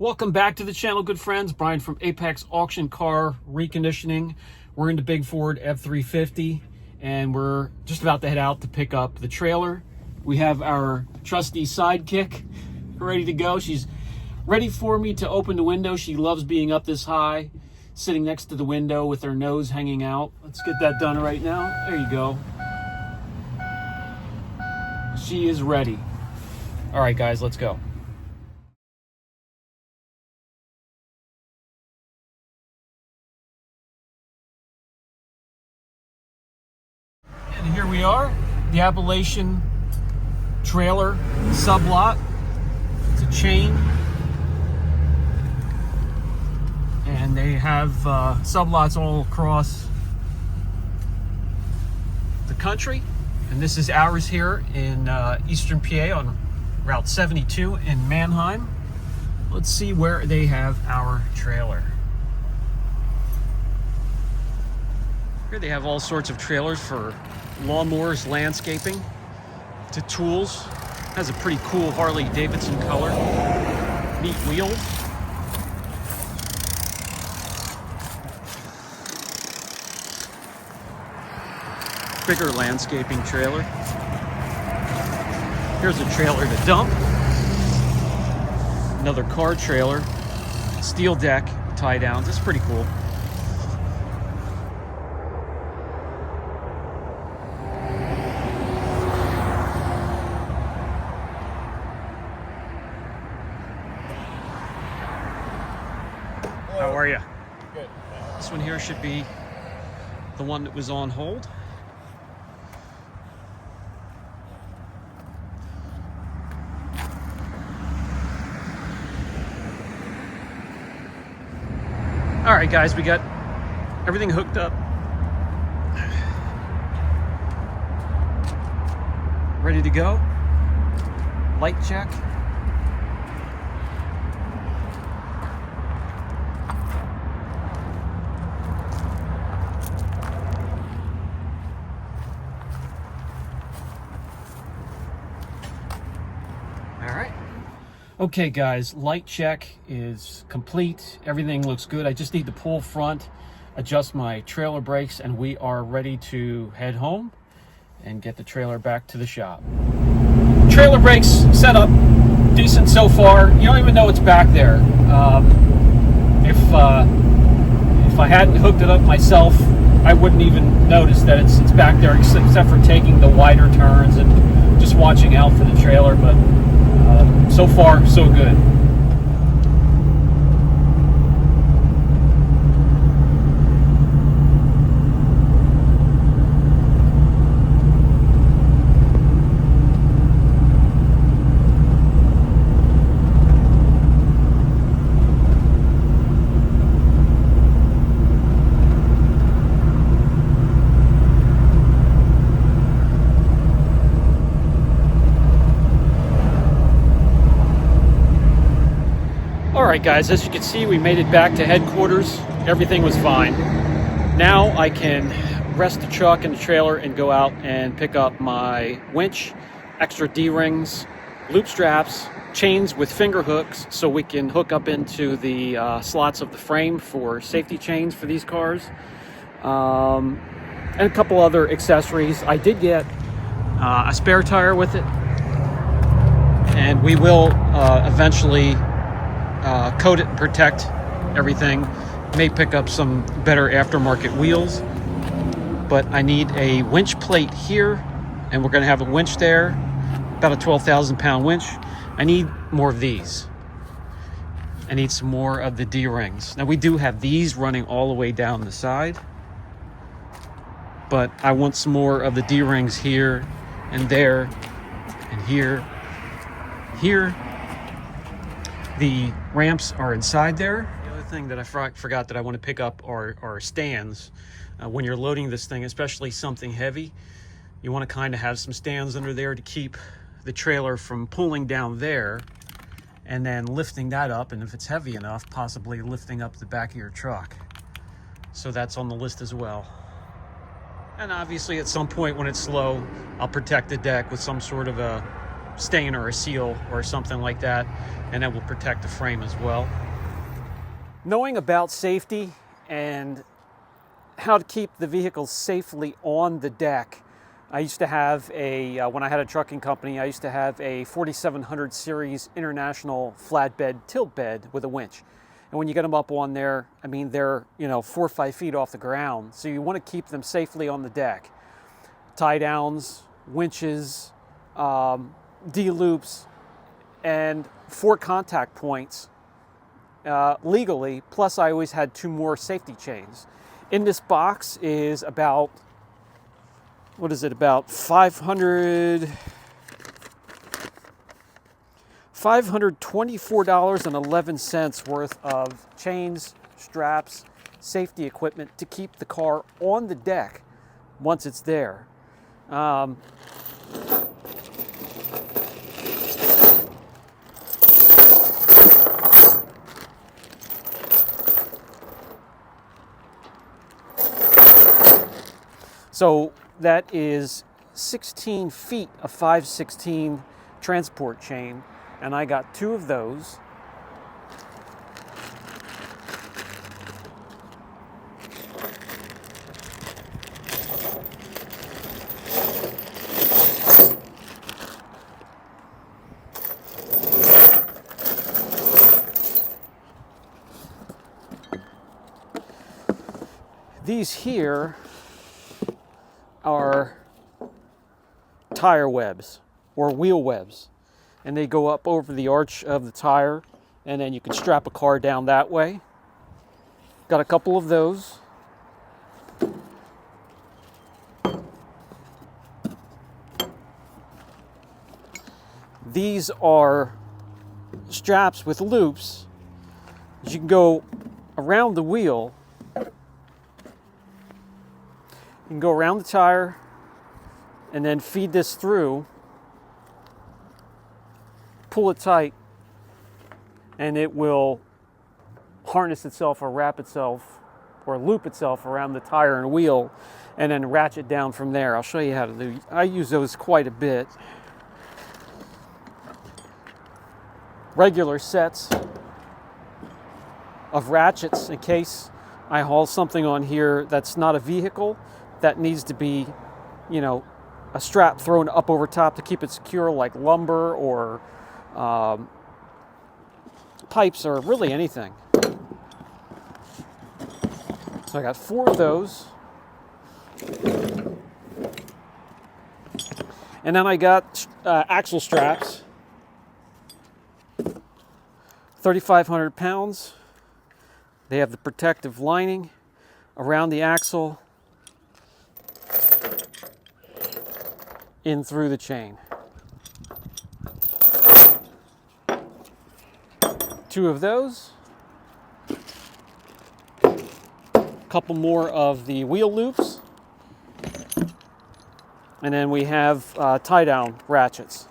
Welcome back to the channel, good friends. Brian from Apex Auction Car Reconditioning. We're in the big Ford F350 and we're just about to head out to pick up the trailer. We have our trusty sidekick ready to go. She's ready for me to open the window. She loves being up this high, sitting next to the window with her nose hanging out. Let's get that done right now. There you go. She is ready. All right, guys, let's go. And here we are, the Appalachian trailer sublot. It's a chain. And they have sublots all across the country. And this is ours here in Eastern PA on Route 72 in Mannheim. Let's see where they have our trailer. Here they have all sorts of trailers for lawnmowers, landscaping, to tools. Has a pretty cool Harley Davidson color. Neat wheels. Bigger landscaping trailer. Here's a trailer to dump. Another car trailer. Steel deck tie downs. It's pretty cool. How are you? Good. This one here should be the one that was on hold. All right, guys, we got everything hooked up. Ready to go. Light check. All right. Okay, guys, light check is complete. Everything looks good. I just need to pull front, adjust my trailer brakes, and we are ready to head home and get the trailer back to the shop. Trailer brakes set up decent so far. You don't even know it's back there. If I hadn't hooked it up myself, I wouldn't even notice that it's back there, except for taking the wider turns and just watching out for the trailer. But so far, so good. Alright guys, as you can see, we made it back to headquarters. Everything was fine. Now I can rest the truck and the trailer and go out and pick up my winch, extra D-rings, loop straps, chains with finger hooks so we can hook up into the slots of the frame for safety chains for these cars. And a couple other accessories. I did get a spare tire with it. And we will eventually coat it and protect everything. May pick up some better aftermarket wheels, but I need a winch plate here, and we're going to have a winch there, about a 12,000 pound winch. I need more of these. I need some more of the D-rings. Now we do have these running all the way down the side, but I want some more of the D-rings here and there and here. The ramps are inside there. The other thing that I forgot that I want to pick up are stands. When you're loading this thing, especially something heavy, you want to kind of have some stands under there to keep the trailer from pulling down there and then lifting that up, and if it's heavy enough, possibly lifting up the back of your truck. So that's on the list as well. And obviously at some point when it's slow, I'll protect the deck with some sort of a stain or a seal or something like that, and that will protect the frame as well. Knowing about safety and how to keep the vehicle safely on the deck, I used to have when I had a trucking company, I used to have a 4700 series international flatbed tilt bed with a winch. And when you get them up on there, I mean, they're 4 or 5 feet off the ground. So you want to keep them safely on the deck. Tie downs, winches, D-loops, and 4 contact points legally. Plus I always had 2 more safety chains. In this box is about, what is it, about $524.11 worth of chains, straps, safety equipment to keep the car on the deck once it's there. So that is 16 feet of 5/16 transport chain, and I got 2 of those. These here are tire webs or wheel webs, and they go up over the arch of the tire, and then you can strap a car down that way. Got a couple of those. These are straps with loops. You can go around the wheel. You can go around the tire and then feed this through, pull it tight, and it will harness itself or wrap itself or loop itself around the tire and wheel, and then ratchet down from there. I'll show you how to do. I use those quite a bit. Regular sets of ratchets in case I haul something on here that's not a vehicle, that needs to be, a strap thrown up over top to keep it secure, like lumber or pipes or really anything. So I got 4 of those. And then I got axle straps, 3,500 pounds. They have the protective lining around the axle, in through the chain. 2 of those. A couple more of the wheel loops. And then we have tie-down ratchets.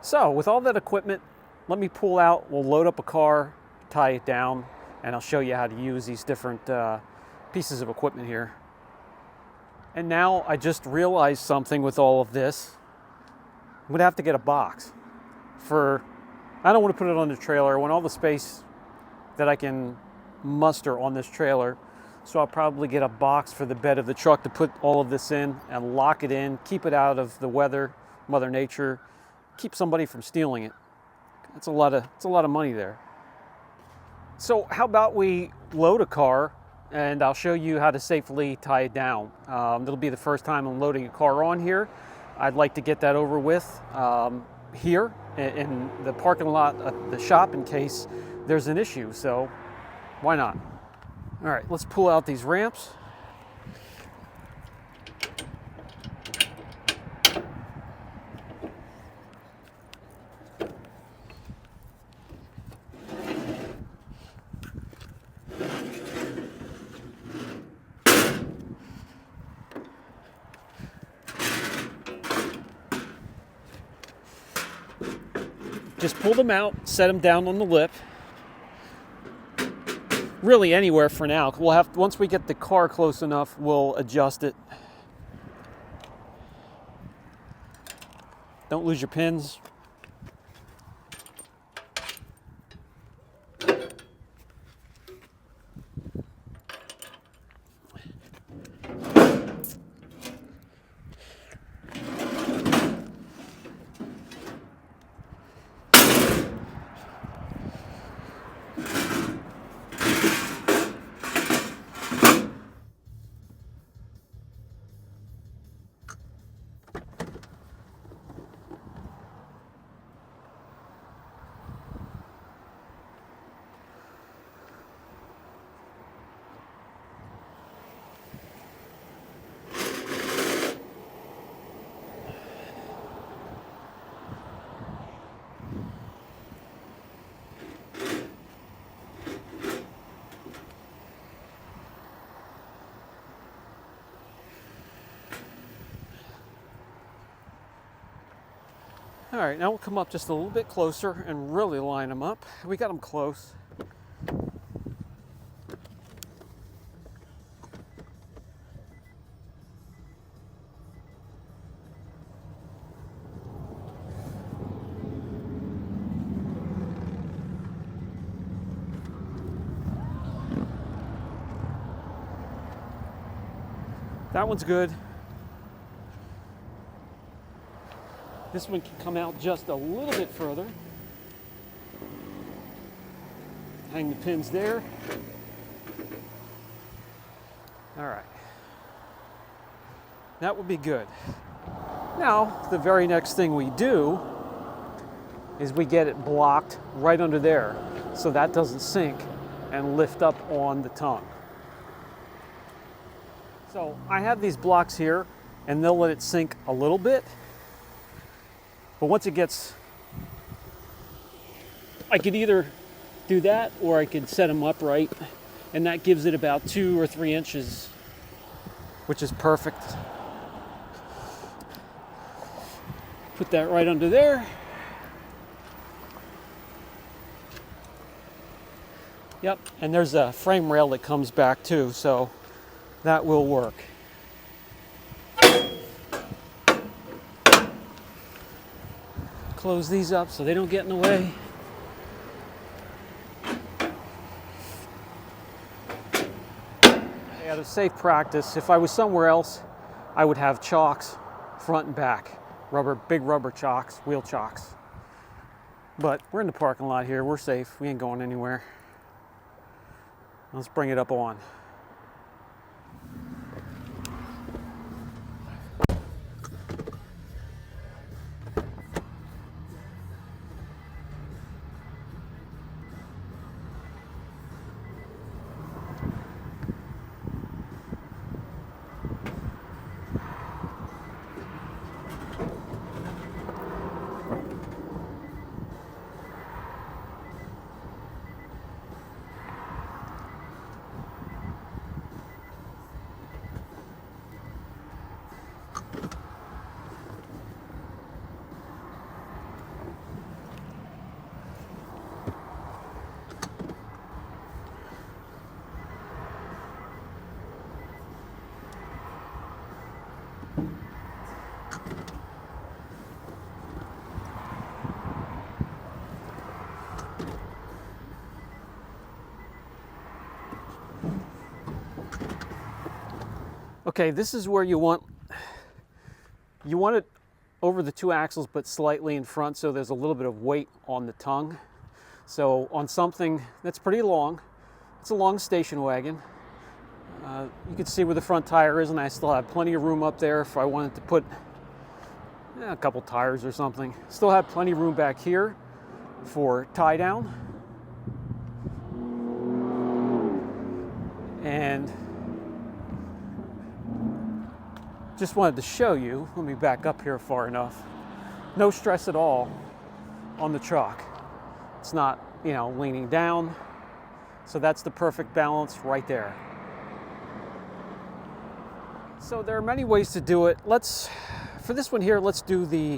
So with all that equipment, let me pull out, we'll load up a car, tie it down, and I'll show you how to use these different pieces of equipment here. And now I just realized something with all of this. I'm gonna have to get a box I don't want to put it on the trailer. I want all the space that I can muster on this trailer. So I'll probably get a box for the bed of the truck to put all of this in and lock it in, keep it out of the weather, Mother Nature, keep somebody from stealing it. It's a lot of money there. So how about we load a car, and I'll show you how to safely tie it down. It'll be the first time I'm loading a car on here. I'd like to get that over with here in the parking lot of the shop in case there's an issue, so why not? All right, let's pull out these ramps. just pull them out, set them down on the lip. Really anywhere for now. We'll have, once we get the car close enough, we'll adjust it. Don't lose your pins. All right, now we'll come up just a little bit closer and really line them up. We got them close. That one's good. This one can come out just a little bit further. Hang the pins there. All right. That would be good. Now, the very next thing we do is we get it blocked right under there so that doesn't sink and lift up on the tongue. So I have these blocks here and they'll let it sink a little bit. But once it gets, I could either do that or I could set them upright, and that gives it about 2 or 3 inches, which is perfect. Put that right under there. Yep, and there's a frame rail that comes back too, so that will work. Close these up so they don't get in the way. Out of safe practice, if I was somewhere else, I would have chocks front and back. Big rubber chocks, wheel chocks. But we're in the parking lot here, we're safe, we ain't going anywhere. Let's bring it up on. Okay, this is where you want it over the 2 axles but slightly in front so there's a little bit of weight on the tongue. So on something that's pretty long, it's a long station wagon. You can see where the front tire is, and I still have plenty of room up there if I wanted to put a couple tires or something. Still have plenty of room back here for tie down. And just wanted to show you, let me back up here far enough. No stress at all on the chalk. It's not, leaning down. So that's the perfect balance right there. So there are many ways to do it. For this one here, let's do the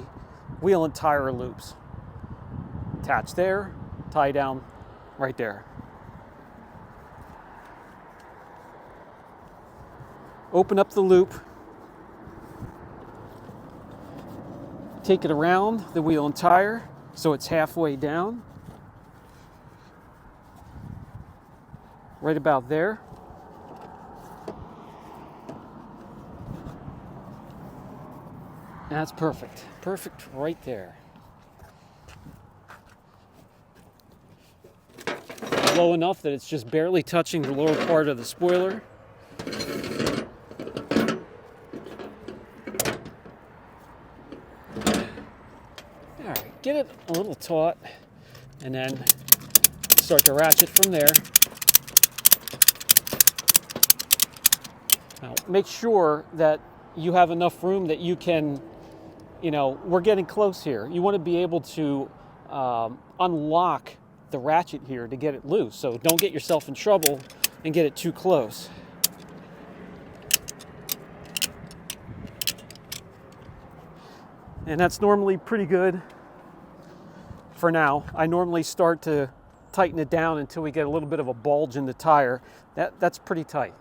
wheel and tire loops. attach there, tie down right there. Open up the loop, take it around the wheel and tire so it's halfway down, right about there. That's perfect. Perfect right there. Low enough that it's just barely touching the lower part of the spoiler. All right, get it a little taut and then start to ratchet from there. Now, make sure that you have enough room that you can, we're getting close here. You want to be able to unlock the ratchet here to get it loose. So don't get yourself in trouble and get it too close. And that's normally pretty good for now. I normally start to tighten it down until we get a little bit of a bulge in the tire. That's pretty tight.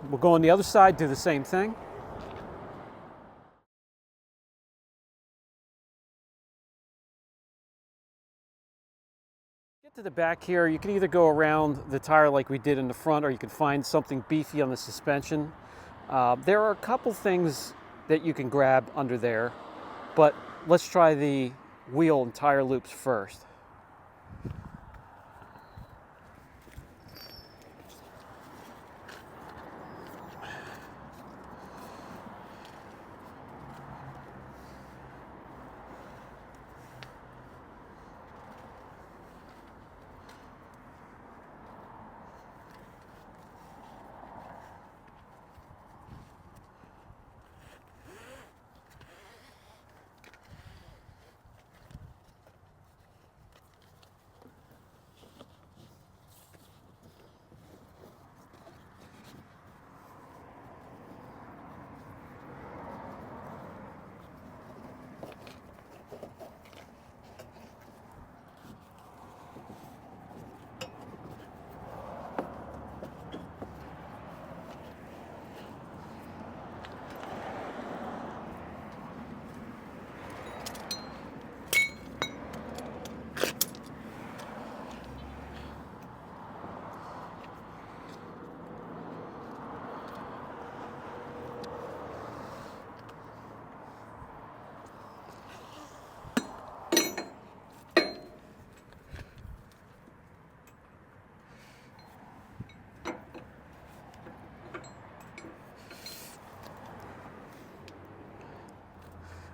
We'll go on the other side, do the same thing. Get to the back here, you can either go around the tire like we did in the front, or you can find something beefy on the suspension. There are a couple things that you can grab under there, but let's try the wheel and tire loops first.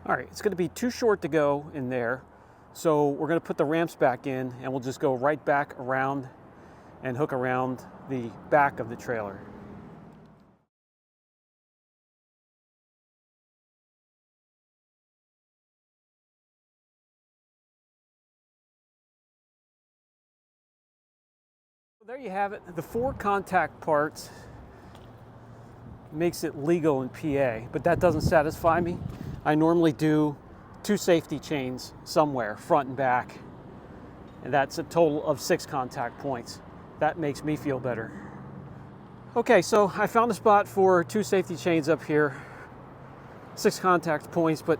All right, it's going to be too short to go in there, so we're going to put the ramps back in, and we'll just go right back around and hook around the back of the trailer. There you have it. The 4 contact parts makes it legal in PA, but that doesn't satisfy me. I normally do 2 safety chains somewhere, front and back, and that's a total of 6 contact points. That makes me feel better. Okay, so I found a spot for 2 safety chains up here, 6 contact points, but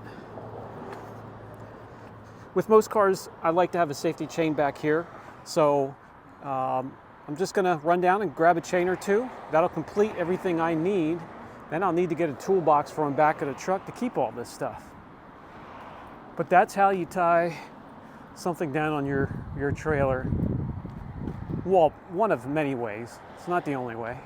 with most cars, I like to have a safety chain back here. So I'm just gonna run down and grab a chain or 2. That'll complete everything I need. Then I'll need to get a toolbox from the back of the truck to keep all this stuff. But that's how you tie something down on your trailer. Well, one of many ways. It's not the only way.